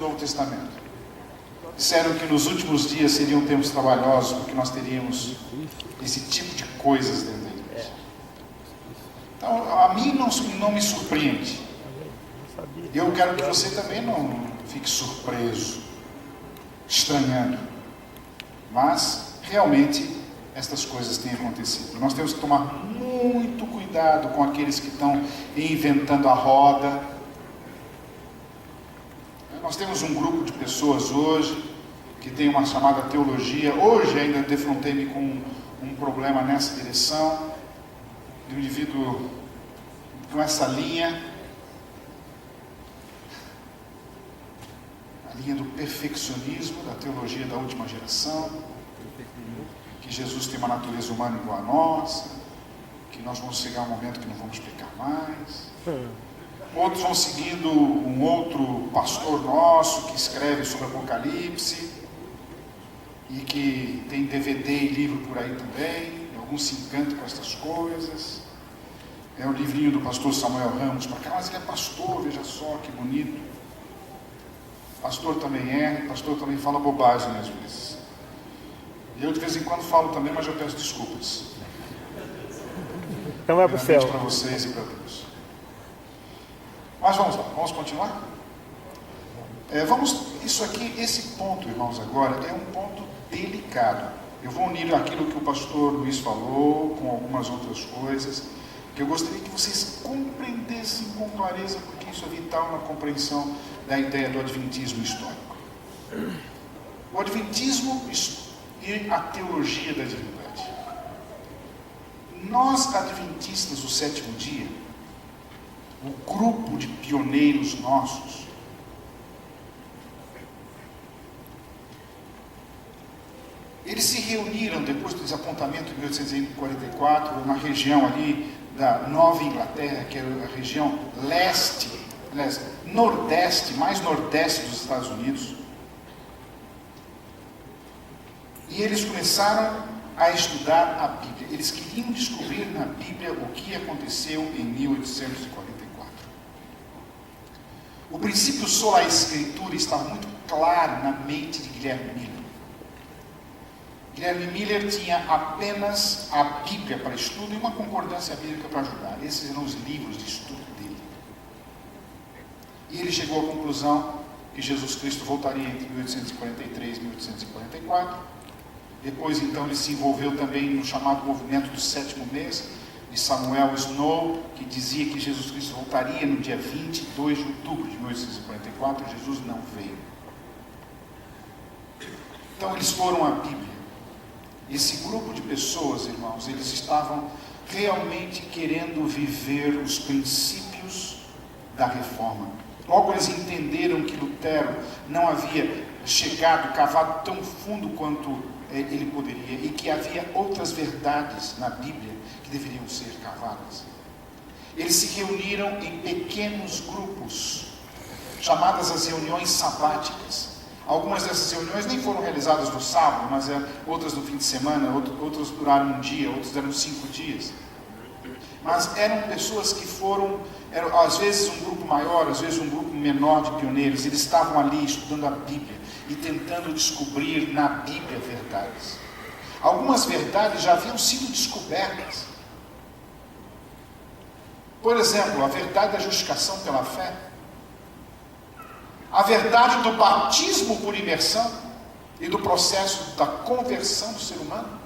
Novo Testamento. Disseram que nos últimos dias seriam tempos trabalhosos, porque nós teríamos esse tipo de coisas dentro da igreja. Então, a mim não me surpreende. Eu quero que você também não fique surpreso, estranhando. Mas, realmente, estas coisas têm acontecido. Nós temos que tomar muito cuidado com aqueles que estão inventando a roda. Nós temos um grupo de pessoas hoje que tem uma chamada teologia. Hoje ainda defrontei-me com um problema nessa direção, de um indivíduo com essa linha, a linha do perfeccionismo, da teologia da última geração, que Jesus tem uma natureza humana igual a nossa, que nós vamos chegar a um momento que não vamos pecar mais. Outros vão seguindo um outro pastor nosso que escreve sobre Apocalipse e que tem DVD e livro por aí também. Alguns se encantam com essas coisas. É o livrinho do pastor Samuel Ramos para cá, mas ele é pastor, veja só que bonito. Pastor também é, pastor também fala bobagem às vezes. Eu de vez em quando falo também, mas eu peço desculpas. Então vai para o céu. Para vocês e para Deus. Mas vamos lá, vamos continuar? Esse ponto, irmãos, agora é um ponto delicado. Eu vou unir aquilo que o pastor Luiz falou com algumas outras coisas, que eu gostaria que vocês compreendessem com clareza, porque isso é vital na compreensão da ideia do adventismo histórico. O adventismo e a teologia da divindade. Nós, adventistas do sétimo dia, o grupo de pioneiros nossos, eles se reuniram depois do desapontamento de 1844 na região ali da Nova Inglaterra, que é a região nordeste, mais nordeste dos Estados Unidos, e eles começaram a estudar a Bíblia. Eles queriam descobrir na Bíblia o que aconteceu em 1844. O princípio sola escritura estava muito claro na mente de Guilherme Miller. Guilherme Miller tinha apenas a Bíblia para estudo e uma concordância bíblica para ajudar. Esses eram os livros de estudo dele. E ele chegou à conclusão que Jesus Cristo voltaria entre 1843 e 1844. Depois, então, ele se envolveu também no chamado movimento do sétimo mês, de Samuel Snow, que dizia que Jesus Cristo voltaria no dia 22 de outubro de 1844, Jesus não veio. Então eles foram à Bíblia. Esse grupo de pessoas, irmãos, eles estavam realmente querendo viver os princípios da reforma. Logo eles entenderam que Lutero não havia cavado tão fundo quanto ele poderia, e que havia outras verdades na Bíblia que deveriam ser cavadas. Eles se reuniram em pequenos grupos, chamadas as reuniões sabáticas. Algumas dessas reuniões nem foram realizadas no sábado, mas outras no fim de semana, outras duraram um dia, outras deram 5 dias. Mas eram pessoas que eram às vezes um grupo maior, às vezes um grupo menor de pioneiros. Eles estavam ali estudando a Bíblia e tentando descobrir na Bíblia verdades. Algumas verdades já haviam sido descobertas. Por exemplo, a verdade da justificação pela fé, a verdade do batismo por imersão e do processo da conversão do ser humano.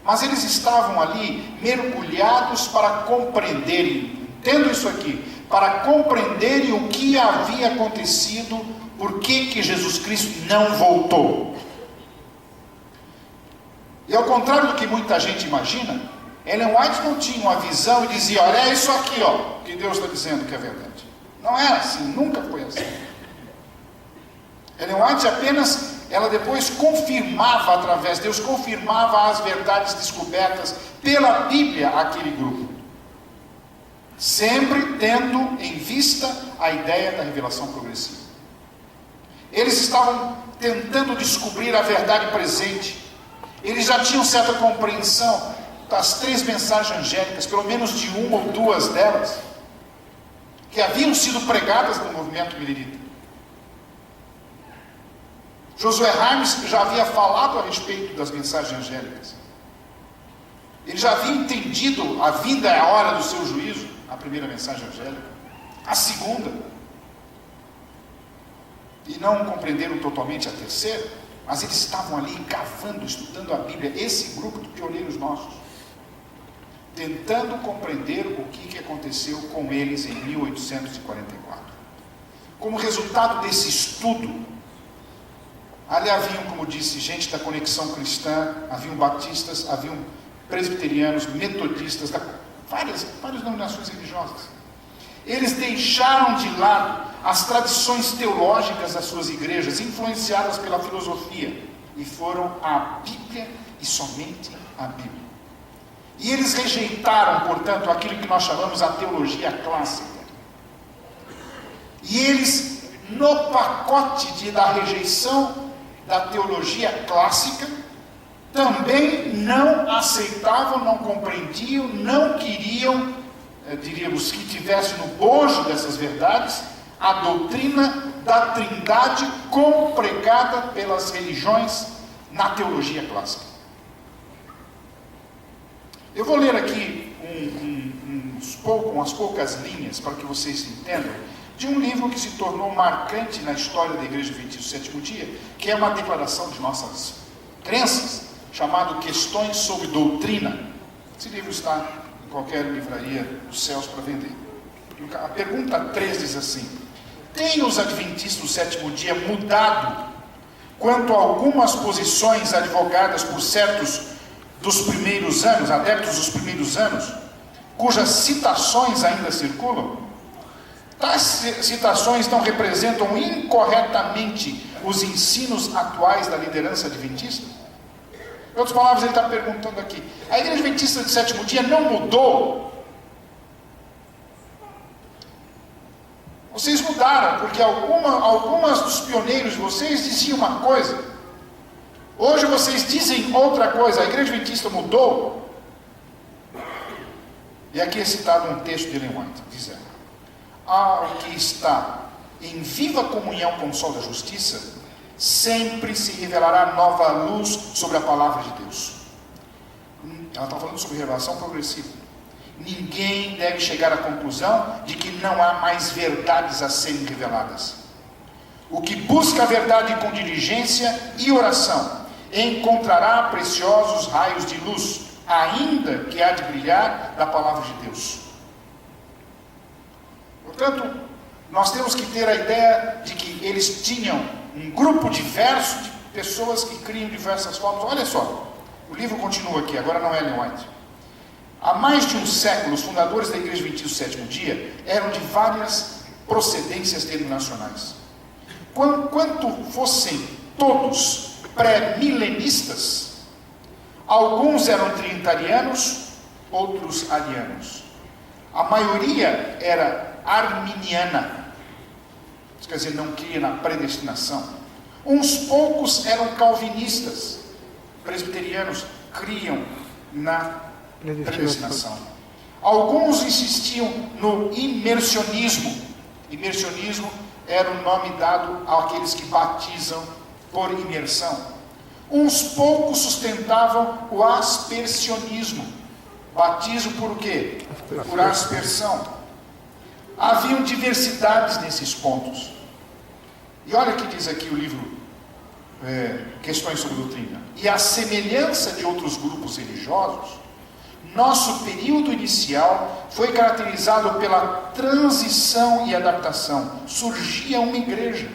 Mas eles estavam ali mergulhados para compreenderem, entendo isso aqui, para compreenderem o que havia acontecido, por que Jesus Cristo não voltou. E ao contrário do que muita gente imagina, Ellen White não tinha uma visão e dizia: olha, é isso aqui, ó, que Deus está dizendo que é verdade. Não era assim, nunca foi assim. Ellen White ela depois confirmava Deus confirmava as verdades descobertas pela Bíblia àquele grupo, sempre tendo em vista a ideia da revelação progressiva. Eles estavam tentando descobrir a verdade presente. Eles já tinham certa compreensão das 3 mensagens angélicas, pelo menos de uma ou duas delas. que haviam sido pregadas no movimento milerita. Josué Harms já havia falado a respeito das mensagens angélicas. Ele já havia entendido a vinda é a hora do seu juízo, a primeira mensagem angélica, a segunda, e não compreenderam totalmente a terceira, mas eles estavam ali cavando, estudando a Bíblia, esse grupo de pioneiros nossos, tentando compreender o que aconteceu com eles em 1844. Como resultado desse estudo, ali haviam, como disse, gente da Conexão Cristã, haviam batistas, haviam presbiterianos, metodistas, várias denominações religiosas. Eles deixaram de lado as tradições teológicas das suas igrejas, influenciadas pela filosofia, e foram à Bíblia e somente à Bíblia. E eles rejeitaram, portanto, aquilo que nós chamamos a teologia clássica. E eles, no pacote da rejeição da teologia clássica, também não aceitavam, não compreendiam, não queriam, diríamos, que tivesse no bojo dessas verdades, a doutrina da Trindade como pregada pelas religiões na teologia clássica. Eu vou ler aqui umas poucas linhas para que vocês entendam, de um livro que se tornou marcante na história da Igreja Adventista do Sétimo Dia, que é uma declaração de nossas crenças, chamado Questões sobre Doutrina. Esse livro está em qualquer livraria dos céus para vender. A pergunta 3 diz assim: têm os adventistas do sétimo dia mudado quanto a algumas posições advogadas por certos dos primeiros anos, adeptos dos primeiros anos, cujas citações ainda circulam? Tais citações não representam incorretamente os ensinos atuais da liderança adventista? Em outras palavras, ele está perguntando aqui: a Igreja Adventista do sétimo dia não mudou? Vocês mudaram, porque algumas dos pioneiros de vocês diziam uma coisa, hoje vocês dizem outra coisa. A Igreja Adventista mudou? E aqui é citado um texto de Ellen White, dizendo: ao que está em viva comunhão com o sol da justiça, sempre se revelará nova luz sobre a palavra de Deus. Ela está falando sobre revelação progressiva. Ninguém deve chegar à conclusão de que não há mais verdades a serem reveladas. O que busca a verdade com diligência e oração encontrará preciosos raios de luz, ainda que há de brilhar da palavra de Deus. Portanto, nós temos que ter a ideia de que eles tinham um grupo diverso de pessoas que criam diversas formas. Olha só, o livro continua aqui, agora não é Ellen White. Há mais de um século, os fundadores da Igreja Adventista do sétimo dia eram de várias procedências denominacionais. Quanto fossem todos pré-milenistas, alguns eram trinitarianos, outros arianos. A maioria era arminiana, isso quer dizer, não cria na predestinação. Uns poucos eram calvinistas, presbiterianos, criam na predestinação. Alguns insistiam no imersionismo. Imersionismo era o nome dado àqueles que batizam por imersão. Uns poucos sustentavam o aspersionismo. Batismo por quê? Por aspersão. Haviam diversidades nesses pontos. E olha o que diz aqui o livro Questões sobre Doutrina. E a semelhança de outros grupos religiosos, nosso período inicial foi caracterizado pela transição e adaptação. Surgia uma igreja.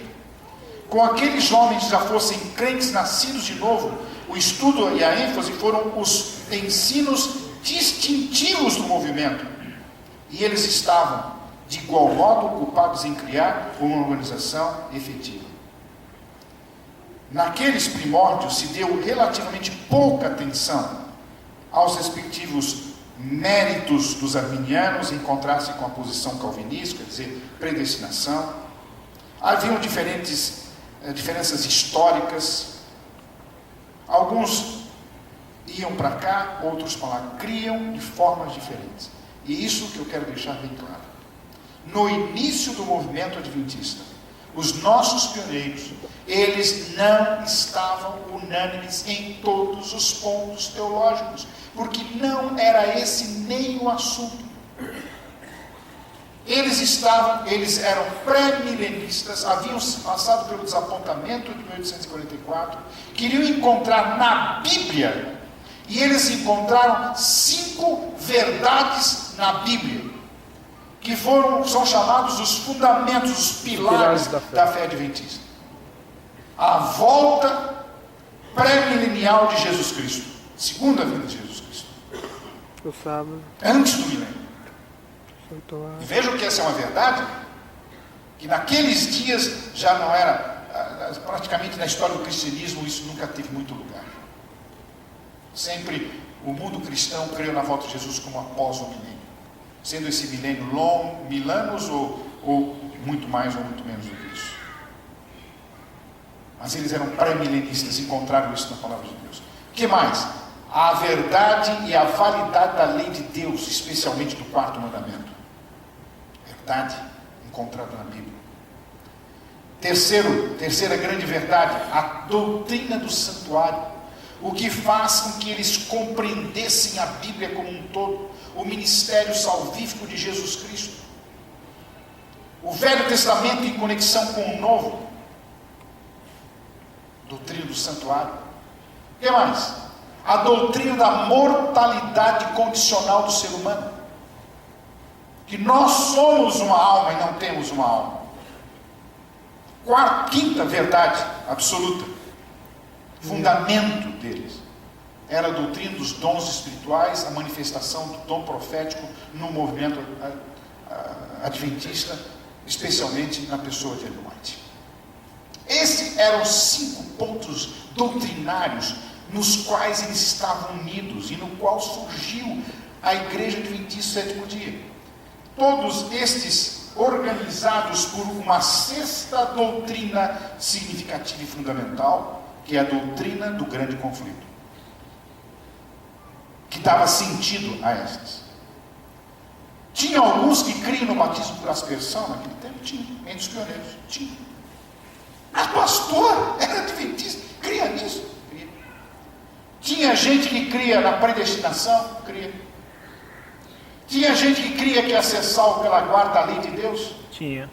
Com aqueles homens que já fossem crentes nascidos de novo, o estudo e a ênfase foram os ensinos distintivos do movimento. E eles estavam, de igual modo, ocupados em criar uma organização efetiva. Naqueles primórdios se deu relativamente pouca atenção aos respectivos méritos dos arminianos, em contraste com a posição calvinista, quer dizer, predestinação. Haviam diferenças históricas. Alguns iam para cá, outros para lá, criam de formas diferentes. E isso que eu quero deixar bem claro. no início do movimento adventista, os nossos pioneiros, eles não estavam unânimes em todos os pontos teológicos, porque não era esse nem o assunto. Eles eram pré-milenistas, haviam passado pelo desapontamento de 1844, queriam encontrar na Bíblia, e eles encontraram 5 verdades na Bíblia, que são chamados os fundamentos, os pilares da fé adventista. A volta pré-milenial de Jesus Cristo, segunda vinda de Jesus Cristo, antes do milênio. E vejam que essa é uma verdade, que naqueles dias já não era, praticamente na história do cristianismo isso nunca teve muito lugar. Sempre o mundo cristão creu na volta de Jesus como após o milênio, sendo esse milênio longo, 1000 anos ou muito mais ou muito menos do que isso. Mas eles eram pré-milenistas, encontraram isso na palavra de Deus. O que mais? A verdade e a validade da lei de Deus, especialmente do 4º mandamento. Verdade encontrada na Bíblia. Terceira grande verdade, a doutrina do santuário, o que faz com que eles compreendessem a Bíblia como um todo, o ministério salvífico de Jesus Cristo, o Velho Testamento em conexão com o Novo, doutrina do santuário. O que mais? A doutrina da mortalidade condicional do ser humano, que nós somos uma alma e não temos uma alma. Quinta verdade absoluta, fundamento deles, era a doutrina dos dons espirituais, a manifestação do dom profético no movimento adventista, especialmente na pessoa de Ellen White. Esses eram os 5 pontos doutrinários nos quais eles estavam unidos e no qual surgiu a Igreja Adventista do Sétimo Dia. Todos estes organizados por uma 6ª doutrina significativa e fundamental, que é a doutrina do grande conflito, que dava sentido a estas. Tinha alguns que criam no batismo por aspersão naquele tempo? Tinha, entre os pioneiros, tinha. Mas pastor, era adventista, cria nisso? Cria. Tinha gente que cria na predestinação? Cria. Tinha gente que cria que ia ser salvo pela guarda da lei de Deus? Tinha.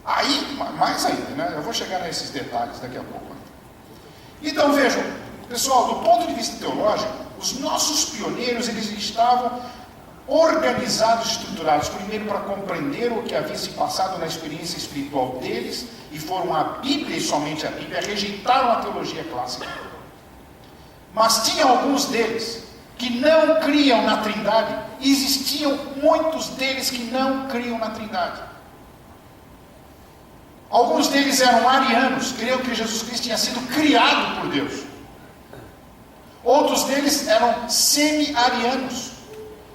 Aí, mais ainda, né? Eu vou chegar nesses detalhes daqui a pouco. Então vejam, pessoal, do ponto de vista teológico, os nossos pioneiros, eles estavam organizados, estruturados, primeiro para compreender o que havia se passado na experiência espiritual deles, e foram à Bíblia e somente à Bíblia, rejeitaram a teologia clássica. Mas tinha alguns deles que não criam na Trindade, e existiam muitos deles que não criam na Trindade. Alguns deles eram arianos, criam que Jesus Cristo tinha sido criado por Deus. Outros deles eram semi-arianos.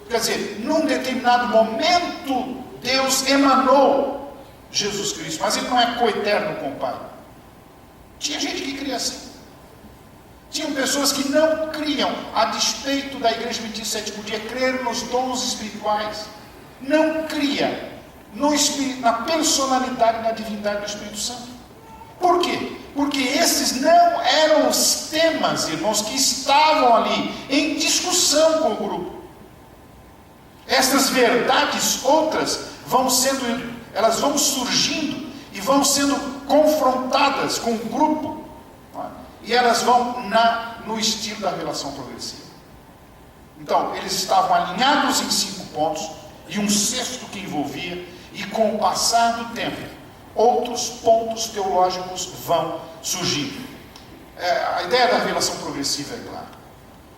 Quer dizer, num determinado momento, Deus emanou Jesus Cristo, mas ele não é coeterno com o Pai. Tinha gente que cria assim. Tinham pessoas que não criam, a despeito da Igreja Adventista do Sétimo Dia, crer nos dons espirituais. Não cria na personalidade e na divindade do Espírito Santo. Por quê? Porque esses não eram os temas, irmãos, que estavam ali em discussão com o grupo. Essas verdades outras elas vão surgindo e vão sendo confrontadas com o grupo, e elas vão no estilo da relação progressiva. Então, eles estavam alinhados em 5 pontos, e um 6º que envolvia, e com o passar do tempo, outros pontos teológicos vão surgindo. A ideia da relação progressiva é clara.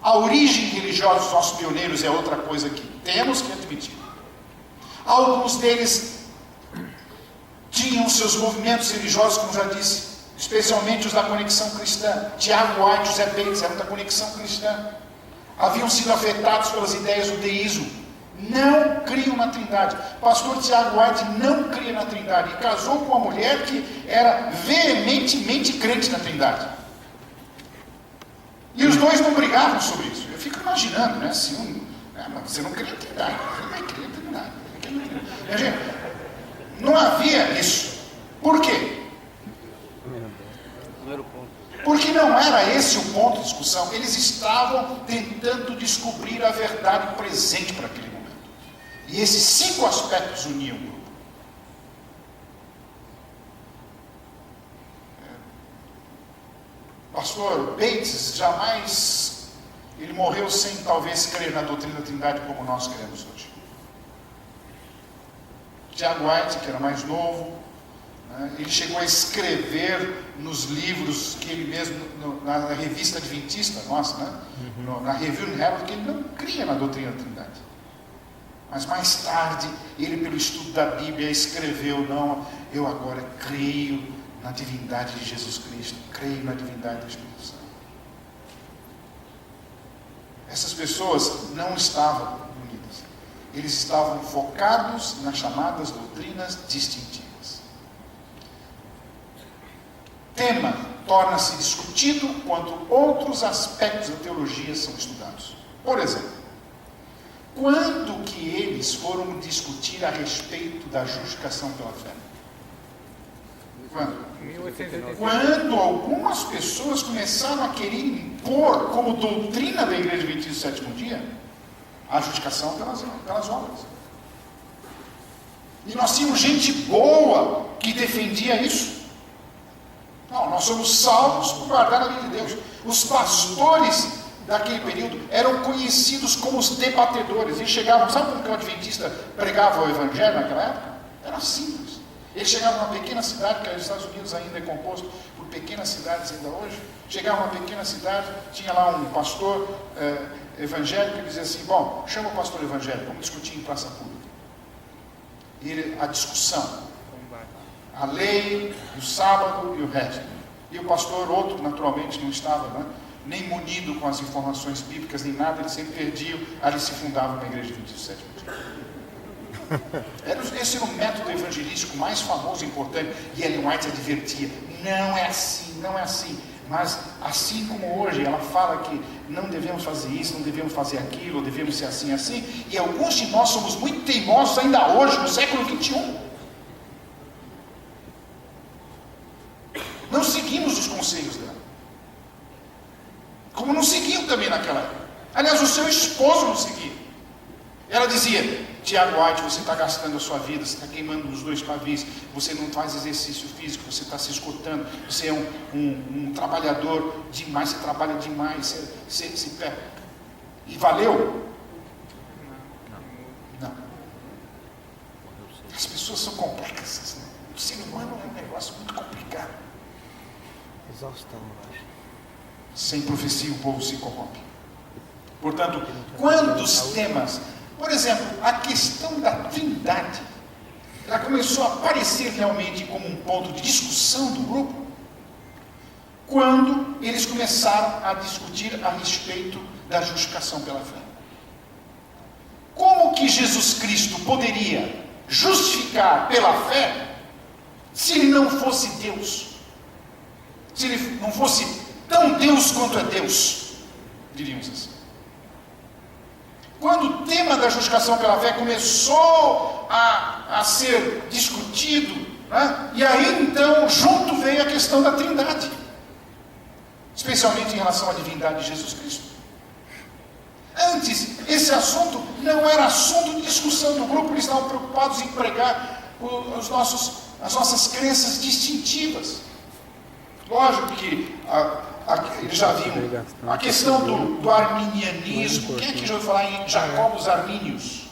A origem religiosa dos nossos pioneiros é outra coisa que temos que admitir. Alguns deles tinham seus movimentos religiosos, como já disse, especialmente os da conexão cristã. Tiago White e José Bates eram da conexão cristã. Haviam sido afetados pelas ideias do deísmo. Não criam na Trindade. Pastor Tiago White não cria na Trindade. E casou com uma mulher que era veementemente crente na Trindade. E os dois não brigavam sobre isso. Eu fico imaginando, né? Mas você não crê na Trindade. Você não vai crer na Trindade. Gente, não havia isso. Por quê? Porque não era esse o ponto de discussão. Eles estavam tentando descobrir a verdade presente para aquele momento. E esses 5 aspectos uniam o grupo. Pastor Bates jamais, ele morreu sem talvez crer na doutrina da Trindade como nós cremos hoje. Tiago White, que era mais novo, ele chegou a escrever nos livros que ele mesmo, na revista adventista nossa, na Review and Herald, que ele não cria na doutrina da Trindade. Mas mais tarde, ele pelo estudo da Bíblia escreveu, não, eu agora creio na divindade de Jesus Cristo, creio na divindade do Espírito Santo. Essas pessoas não estavam unidas. Eles estavam focados nas chamadas doutrinas distintivas. Tema torna-se discutido quando outros aspectos da teologia são estudados. Por exemplo, quando que eles foram discutir a respeito da justificação pela fé? Quando? 1889. Quando algumas pessoas começaram a querer impor como doutrina da Igreja Adventista do Sétimo Dia a justificação pelas obras. E nós tínhamos gente boa que defendia isso. Não, nós somos salvos por guardar a lei de Deus. Os pastores daquele período eram conhecidos como os debatedores. Eles chegavam, sabe como que o adventista pregava o evangelho naquela época? Era simples. Eles chegavam numa pequena cidade, que os Estados Unidos ainda é composto por pequenas cidades ainda hoje. Chegavam numa pequena cidade, tinha lá um pastor evangélico que dizia assim, bom, chama o pastor evangélico, vamos discutir em praça pública. A discussão, a lei, o sábado e o resto. E o pastor, outro naturalmente não estava, nem munido com as informações bíblicas, nem nada, ele sempre perdia, aí ele se fundava na igreja de 27 dia. Esse era o método evangelístico mais famoso e importante, e Ellen White advertia, não é assim, não é assim. Mas assim como hoje ela fala que não devemos fazer isso, não devemos fazer aquilo, devemos ser assim, assim, e alguns de nós somos muito teimosos ainda hoje, no século 21. Não seguimos os conselhos dela. Como não seguiam também naquela época. Aliás, o seu esposo não seguia. Ela dizia, Tiago White, você está gastando a sua vida, você está queimando os 2 pavis, você não faz exercício físico, você está se esgotando, você é um trabalhador demais, você trabalha demais, você se perde. E valeu? Não. As pessoas são complexas, né? O ser humano é um negócio muito complicado. Exaustão, eu acho. Sem profecia o povo se corrompe. Portanto, quando os temas, por exemplo, a questão da Trindade, ela começou a aparecer realmente como um ponto de discussão do grupo, quando eles começaram a discutir a respeito da justificação pela fé. Como que Jesus Cristo poderia justificar pela fé se ele não fosse Deus? Se ele não fosse tão Deus quanto é Deus, diríamos assim. Quando o tema da justificação pela fé começou a ser discutido, e aí então junto veio a questão da Trindade, especialmente em relação à divindade de Jesus Cristo. Antes, esse assunto não era assunto de discussão do grupo, eles estavam preocupados em pregar as nossas crenças distintivas. Lógico que eles já viam a questão do arminianismo. Quem é que já ouviu falar em Jacó dos Armínios?